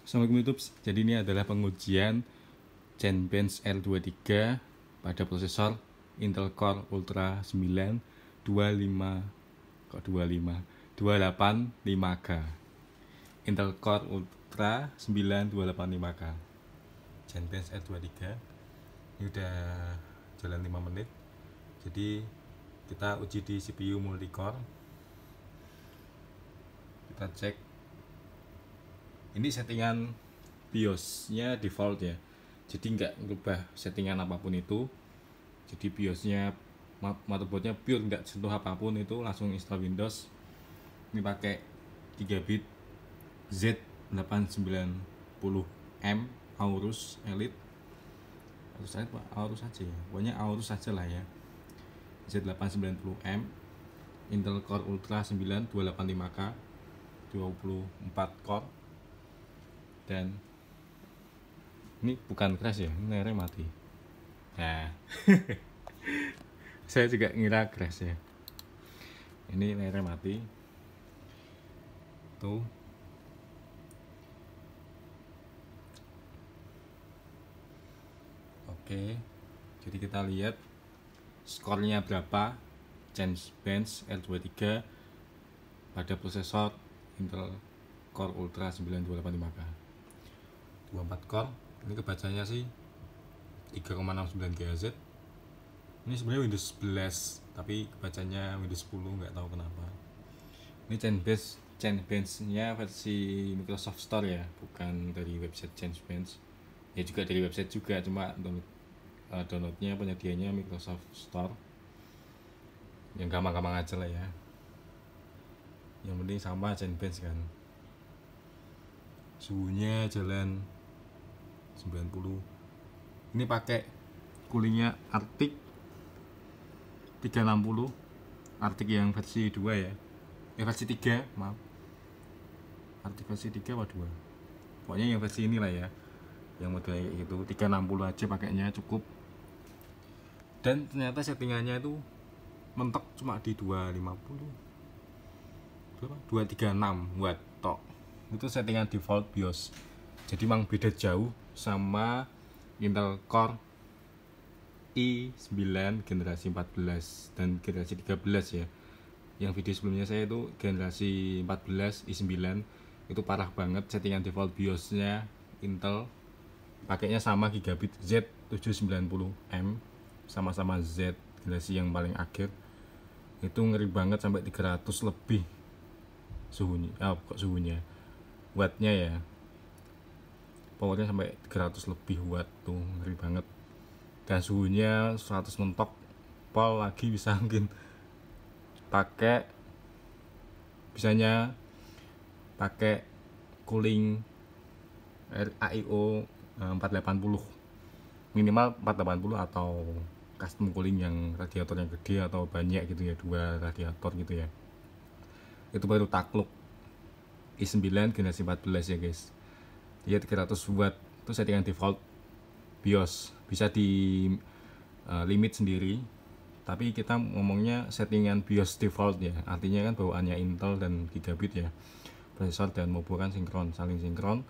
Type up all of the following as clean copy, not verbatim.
Assalamualaikum YouTube. Jadi ini adalah pengujian Genebench R23 pada prosesor Intel Core Ultra 9 285K Intel Core Ultra 9 285K Genebench R23. Ini udah jalan 5 menit. Jadi kita uji di CPU multicore. Kita cek. Ini settingan BIOS-nya default ya, jadi nggak merubah settingan apapun itu. Jadi BIOS-nya, motherboard-nya pure, nggak sentuh apapun, itu langsung install Windows. Ini pakai 3 bit Z890M Aorus Elite, Aorus aja ya, pokoknya Aorus aja lah ya. Z890M Intel Core Ultra 9 285K 24 core. Dan ini bukan crash ya, ini layarnya mati. Nah, saya juga ngira crash ya. Ini layarnya mati. Tuh. Oke. Jadi kita lihat skornya berapa Genebench R23 pada prosesor Intel Core Ultra 9 285K 24 core. Ini kebacanya sih 3,69 GHz. Ini sebenarnya Windows 11 tapi kebacanya Windows 10, nggak tahu kenapa. Ini Genebench-nya versi Microsoft Store ya, bukan dari website Genebench. Ya juga dari website juga, cuma downloadnya penyedianya Microsoft Store. Yang gampang-gampang aja lah ya. Yang penting sama Genebench kan. Suhunya jalan 90. Ini pakai coolingnya Arctic 360, Arctic yang versi 2 ya, versi 3 maaf, Arctic versi 3 atau 2, pokoknya yang versi inilah ya, yang modelnya kayak gitu. 360 aja pakainya cukup. Dan ternyata settingannya itu mentok cuma di 236 watt tok. Itu settingan default BIOS. Jadi memang beda jauh sama Intel Core i9 generasi 14 dan generasi 13 ya. Yang video sebelumnya saya itu generasi 14 i9, itu parah banget settingan default BIOS-nya Intel. Pakainya sama gigabit Z790M, sama-sama Z generasi yang paling akhir. Itu ngeri banget sampai 300 lebih suhunya, suhunya, wattnya ya, powernya sampai 300 lebih watt tuh, ngeri banget. Dan suhunya 100 mentok, pol lagi bisa mungkin pakai, bisanya pakai cooling AIO 480, minimal 480 atau custom cooling yang radiatornya gede atau banyak gitu ya, 2 radiator gitu ya. Itu baru takluk i9 generasi 14 ya guys. Ya 300 watt itu settingan default BIOS, bisa di limit sendiri, tapi kita ngomongnya settingan BIOS default ya, artinya kan bawaannya Intel dan gigabit ya, prosesor dan mobile kan sinkron, saling sinkron.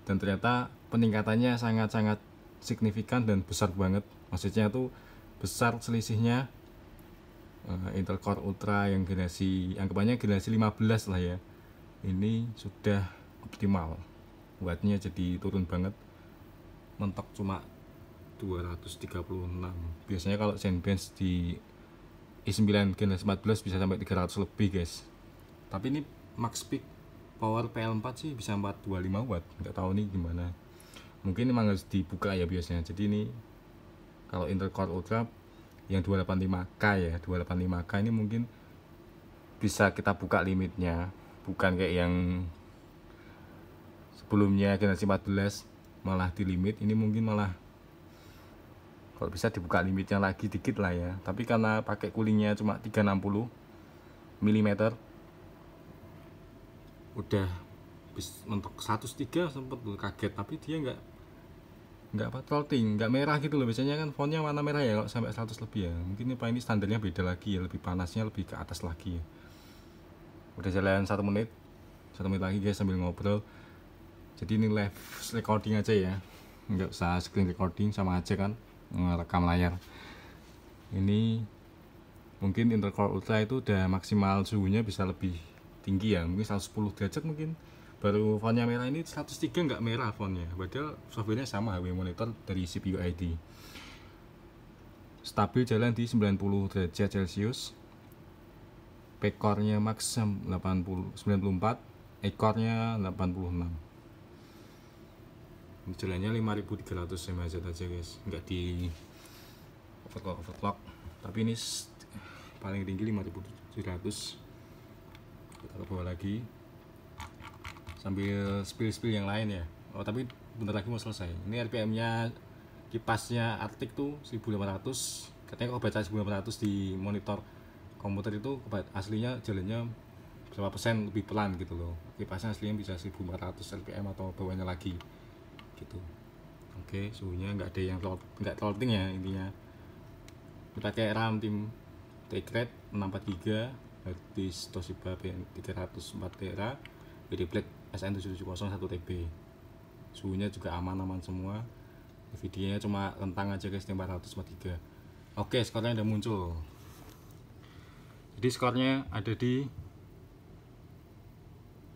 Dan ternyata peningkatannya sangat-sangat signifikan dan besar banget, maksudnya tuh besar selisihnya. Intel Core Ultra yang generasi, anggapannya generasi 15 lah ya, ini sudah optimal, wattnya jadi turun banget, mentok cuma 236. Biasanya kalau Genebench di i9 generasi 14 bisa sampai 300 lebih guys. Tapi ini max peak power PL4 sih bisa 425 watt, nggak tahu nih gimana, mungkin memang harus dibuka ya biasanya. Jadi ini kalau Intel Core Ultra yang 285K ya, 285K ini mungkin bisa kita buka limitnya, bukan kayak yang sebelumnya generasi 14 malah di limit. Ini mungkin malah kalau bisa dibuka limitnya lagi dikit lah ya. Tapi karena pakai coolingnya cuma 360 mm, udah mentok 103 sempet kaget, tapi dia nggak throttling, nggak merah gitu loh. Biasanya kan fontnya warna merah ya kalau sampai 100 lebih ya. Mungkin ini standarnya beda lagi ya, lebih panasnya lebih ke atas lagi ya. Udah jalan 1 menit lagi guys sambil ngobrol. Jadi ini live recording aja ya, nggak usah screen recording, sama aja kan ngerekam layar. Ini mungkin Intel Core Ultra itu udah maksimal suhunya bisa lebih tinggi ya, mungkin 110 derajat mungkin. Baru fontnya merah, ini 103 nggak merah fontnya, padahal softwarenya sama HW Monitor dari CPU ID. Stabil jalan di 90 derajat Celcius. Peak-core-nya max 94, ekornya 86. Jalannya 5300 mHz aja guys, nggak di overclock. Tapi ini paling tinggi 5700. Kita ke bawah lagi sambil spill yang lain ya. Oh tapi bentar lagi mau selesai. Ini RPM nya kipasnya Arctic tuh 1500. Katanya kalau baca 1500 di monitor komputer itu aslinya jalannya berapa persen lebih pelan gitu loh. Kipasnya aslinya bisa 1400 RPM atau bawahnya lagi gitu. Oke, suhunya nggak ada yang nggak throttling ya intinya. Kita pakai RAM tim Thread 64GB, harddisk Toshiba 304TB, BD Black SN770 1TB. Suhunya juga aman-aman semua. Videonya cuma rentang aja guys, 443. Oke, skornya udah muncul. Jadi skornya ada di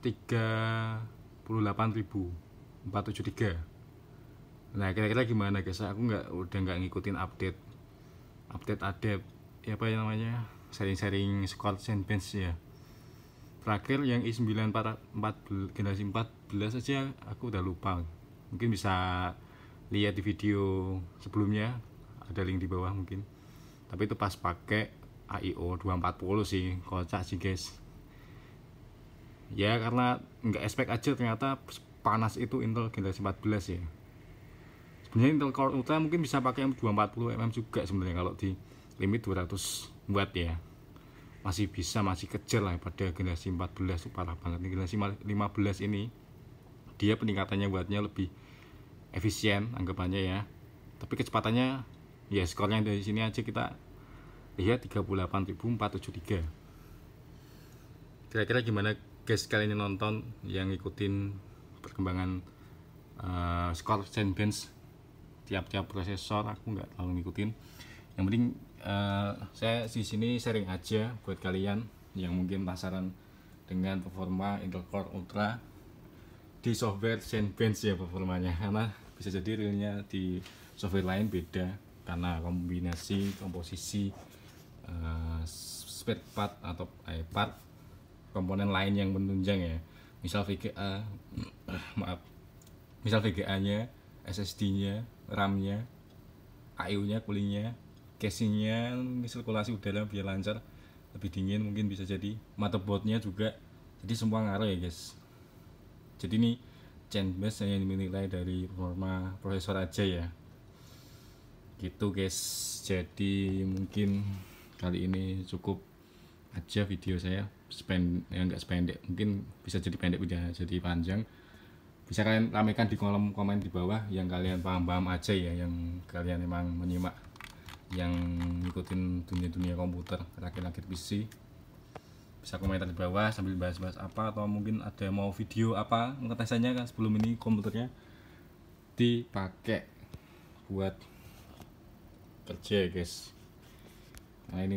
38.473. Nah kira-kira gimana guys? Aku udah nggak ngikutin update ada apa ya namanya, sharing skor Zenbench ya. Terakhir yang i9 generasi 14 aja aku udah lupa. Mungkin bisa lihat di video sebelumnya, ada link di bawah mungkin. Tapi itu pas pakai AIO 240 sih, kocak sih guys. Ya karena nggak expect aja ternyata panas itu Intel generasi 14 ya. Sebenarnya Intel Core Ultra mungkin bisa pakai 240mm juga sebenarnya kalau di limit 200 watt ya. Masih bisa, masih kejar lah pada generasi 14 itu parah banget. Di generasi 15 ini dia peningkatannya wattnya lebih efisien anggapannya ya. Tapi kecepatannya ya skornya dari sini aja kita lihat 38.473. Kira-kira gimana guys kalian yang nonton yang ngikutin perkembangan skor Zenbench tiap prosesor? Aku nggak terlalu ngikutin. Yang penting saya di sini sharing aja buat kalian yang mungkin penasaran dengan performa Intel Core Ultra di software Zenbench ya performanya, karena bisa jadi realnya di software lain beda karena kombinasi komposisi spare part atau part komponen lain yang menunjang ya. Misal VGA misal VGA-nya, SSD-nya, RAM-nya, AIO-nya, coolingnya, casing-nya, sirkulasi udara biar lancar, lebih dingin mungkin bisa jadi, motherboard-nya juga. Jadi semua ngaruh ya guys. Jadi ini Zenbench hanya dinilai dari performa prosesor aja ya. Gitu guys. Jadi mungkin kali ini cukup aja video saya, nggak sependek, mungkin bisa jadi pendek, bisa jadi panjang. Bisa kalian ramaikan di kolom komen di bawah yang kalian paham aja ya, yang kalian memang menyimak, yang ngikutin dunia komputer, rakit PC. Bisa komentar di bawah sambil bahas-bahas apa, atau mungkin ada mau video apa ngetesannya kan sebelum ini komputernya dipakai buat kerja guys. Nah ini